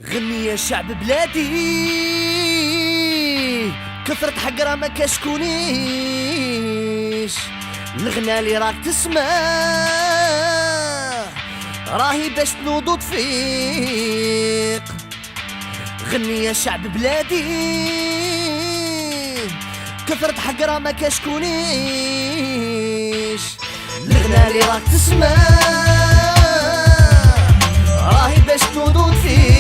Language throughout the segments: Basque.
غني يا شعب بلادي، كثرة حقرة ما كشكونيش. الغنى اللي راك تسمع راهي باش تنوضو تفيق. غني يا شعب بلادي، كثرة حقرة ما كشكونيش. الغنى اللي راك تسمع راهي باش تنوضو تفيق.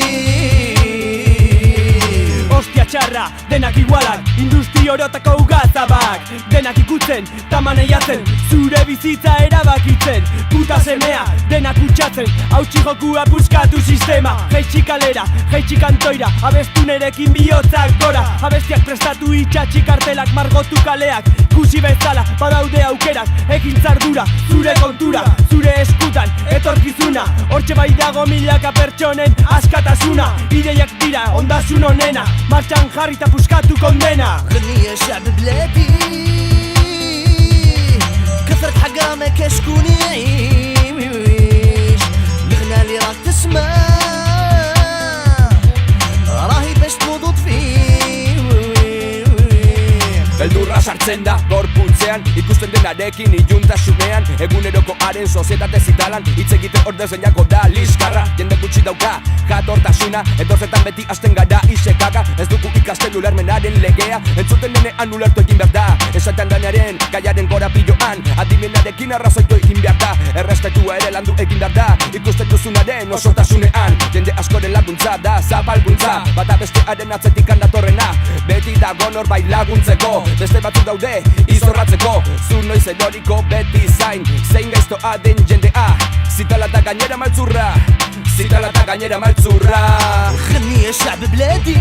Ostia txarra, denak igualak, industri orotako ugazabak. Denak ikutzen, tamaneiatzen, zure bizitza erabakitzen. Puta semea, denak utxatzen, hautsi jokua buskatu sistema. Jeitsi kalera, jeitsi kantoira, abestu nerekin bihotzak gora. Abestiak prestatu itxatxi kartelak, margotu kaleak, kusi bezala, badaude aukerak. Egin zardura, zure kontura, zure eskutan, etorkizuna. Hortxe bai dago milaka pertsonen askatasuna. Ideiak dira, ondasun onena, martxan jarri eta puskatu kondena. غني يا شعب بلادي، كثرة حقرة ما كشكونيش. الغنى اللي راك تسمع راهي باش تنوضو تفيق. Beldurra sartzen da gorputzean, ikusten denarekin iluntasunean. Egunerokoaren sozietate zitalan, hitz egiten ordez gainako da liskarra. Jende gutxi dauka jatortasuna, edorzetan beti hasten gara isekaka. Ez dugu ikasten ulermenaren legea, entzuten denean ulertu egin behar da. Esaten denaren, kaiaren korapiloan, adimenarekin arrazoitu egin behar da. Errespetua ere landu egin behar da, ikusten duzunaren osotasunean. Jende askoren laguntza da, zapalkuntza, bata bestearen atzetik handatorrena. Beti dago norbait laguntzeko, beste batzuk daude izorratzeko. Zur noiz eroriko beti zain, zein gaiztoa den jendea. Zitala eta gainera maltzurra, zitala eta gainera maltzurra. غني يا شعب بلادي،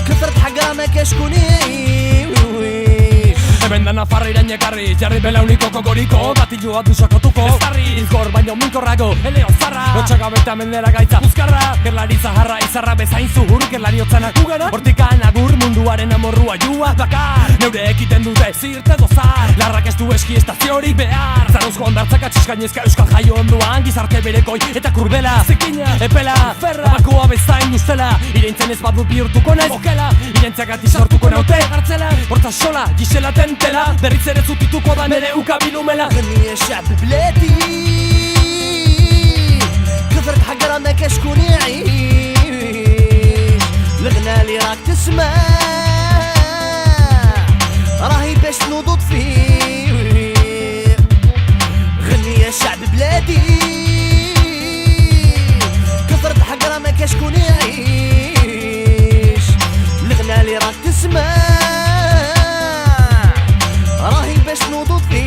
كثرة حقرة ما كشكونيش. Hemen da Nafarra irañekarri, jarri belauniko kokoriko, batilua dusakatuko. Ezarri, izgor baino minkorrago, eleo zarra. Lotxagabeta mendera gaitza buzkarra, gerlari zaharra izarra bezain zuhur, gerlari otzanak ugara. Hortikan agur munduaren amorrua jua dakar. Neure ekiten dute zirte dozar, larrak ez du eski estaziorik behar. Zarozko ondartzak atxiskainezka euskal jaio onduan, gizarte berekoi eta kurbela. Zikina, epela, ferra, bakoa bezain ustela. Ireintzen ez badut bihurtuko naiz, okela. Ireintziagatik sortuko naute, gartzela. Hortaz sola, gisela tentela, berriz ere zutituko da nere ukabilumela. غني يا شعب بلادي، كثرة حقرة ما كشكونيش. الغنى اللي راك تسمع راهي باش تنوضو تفيق. غني يا شعب بلادي، كثرة حقرة ما كشكونيش. الغنى اللي راك تسمع راهي باش تنوضو تفيق.